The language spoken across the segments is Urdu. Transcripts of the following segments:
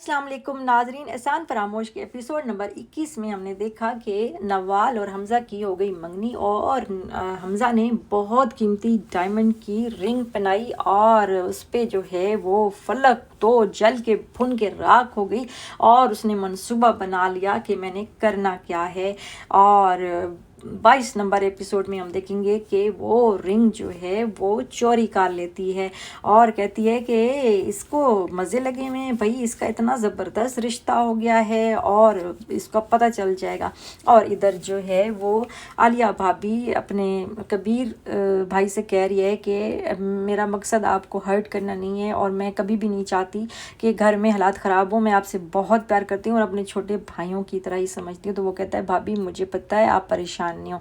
السلام علیکم ناظرین، احسان فراموش کے ایپیسوڈ نمبر 21 میں ہم نے دیکھا کہ نوال اور حمزہ کی ہو گئی منگنی اور حمزہ نے بہت قیمتی ڈائمنڈ کی رنگ پہنائی اور اس پہ جو ہے وہ فلک تو جل کے بھن کے راکھ ہو گئی اور اس نے منصوبہ بنا لیا کہ میں نے کرنا کیا ہے۔ اور 22 نمبر ایپیسوڈ میں ہم دیکھیں گے کہ وہ رنگ جو ہے وہ چوری کر لیتی ہے اور کہتی ہے کہ اس کو مزے لگے ہوئے ہیں بھائی، اس کا اتنا زبردست رشتہ ہو گیا ہے اور اس کا پتہ چل جائے گا۔ اور ادھر جو ہے وہ عالیہ بھابی اپنے کبیر بھائی سے کہہ رہی ہے کہ میرا مقصد آپ کو ہرٹ کرنا نہیں ہے اور میں کبھی بھی نہیں چاہتی کہ گھر میں حالات خراب ہوں، میں آپ سے بہت پیار کرتی ہوں اور اپنے چھوٹے بھائیوں کی طرح ہی سمجھتی ہوں۔ تو وہ کہتا ہے بھابی مجھے پتہ ہے آپ پریشان نہیں ہو۔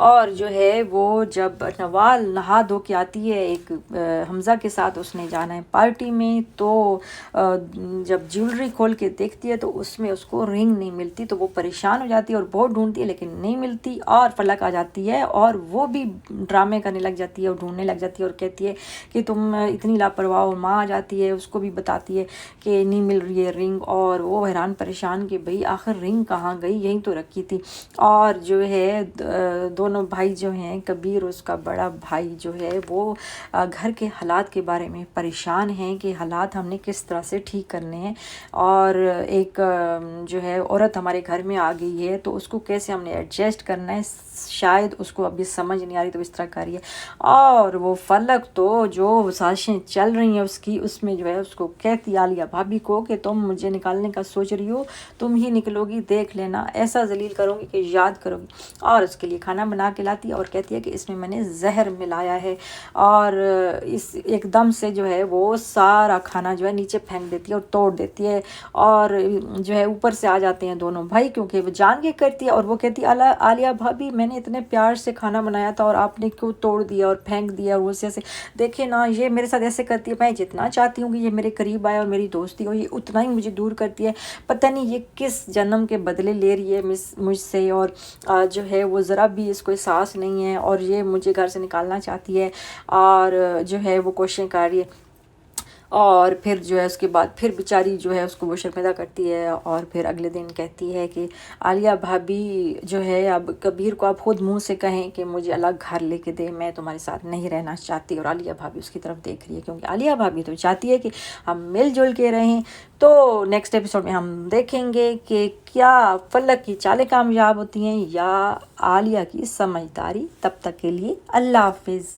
اور جو ہے وہ جب نوال نہا دھو کے آتی ہے ایک حمزہ کے ساتھ، اس نے جانا ہے پارٹی میں، تو جب جیولری کھول کے دیکھتی ہے تو اس میں اس کو رنگ نہیں ملتی، تو وہ پریشان ہو جاتی ہے اور بہت ڈھونڈتی ہے لیکن نہیں ملتی اور فلک آ جاتی ہے اور وہ بھی ڈرامے کرنے لگ جاتی ہے اور ڈھونڈنے لگ جاتی ہے اور کہتی ہے کہ تم اتنی لاپرواہ ہو۔ ماں آ جاتی ہے، اس کو بھی بتاتی ہے کہ نہیں مل رہی ہے رنگ اور وہ حیران پریشان کہ بھئی آخر رنگ کہاں گئی، یہیں تو رکھی تھی۔ اور جو ہے دونوں بھائی جو ہیں، کبیر اس کا بڑا بھائی جو ہے وہ گھر کے حالات کے بارے میں پریشان ہیں کہ حالات ہم نے کس طرح سے ٹھیک کرنے ہیں اور ایک جو ہے عورت ہمارے گھر میں آ گئی ہے تو اس کو کیسے ہم نے ایڈجسٹ کرنا ہے، شاید اس کو ابھی سمجھ نہیں آ رہی تو اس طرح کر رہی ہے۔ اور وہ فلک تو جو سازشیں چل رہی ہیں اس میں جو ہے اس کو کہتی عالیہ بھابی کو کہ تم مجھے نکالنے کا سوچ رہی ہو، تم ہی نکلو گی، دیکھ لینا، ایسا ذلیل کرو گی کہ یاد کرو گی۔ اور اس کے لیے کھانا بنا کے لاتی ہے اور کہتی ہے کہ اس میں میں نے زہر ملایا ہے اور اس ایک دم سے جو ہے وہ سارا کھانا جو ہے نیچے پھینک دیتی ہے اور توڑ دیتی ہے اور جو ہے اوپر سے آ جاتے ہیں دونوں بھائی کیونکہ وہ جان کے کرتی ہے اور وہ کہتی ہے عالیہ بھابی میں نے اتنے پیار سے کھانا بنایا تھا اور آپ نے کیوں توڑ دیا اور پھینک دیا، اور وہ سے دیکھے نا یہ میرے ساتھ ایسے کرتی ہے، میں جتنا چاہتی ہوں کہ یہ میرے قریب آئے اور میری دوستی ہو، یہ اتنا ہی مجھے دور کرتی ہے، پتہ نہیں یہ کس جنم کے بدلے لے رہی ہے مجھ سے اور جو ہے وہ ذرا بھی اس کو احساس نہیں ہے اور یہ مجھے گھر سے نکالنا چاہتی ہے اور جو ہے وہ کوششیں کر رہی ہے۔ اور پھر جو ہے اس کے بعد پھر بیچاری جو ہے اس کو وہ شرمندہ کرتی ہے اور پھر اگلے دن کہتی ہے کہ عالیہ بھابی جو ہے اب کبیر کو آپ خود منہ سے کہیں کہ مجھے الگ گھر لے کے دے، میں تمہارے ساتھ نہیں رہنا چاہتی۔ اور عالیہ بھابی اس کی طرف دیکھ رہی ہے کیونکہ عالیہ بھابی تو چاہتی ہے کہ ہم مل جل کے رہیں۔ تو نیکسٹ ایپیسوڈ میں ہم دیکھیں گے کہ کیا فلک کی چالیں کامیاب ہوتی ہیں یا عالیہ کی سمجھداری۔ تب تک کے لیے اللہ حافظ۔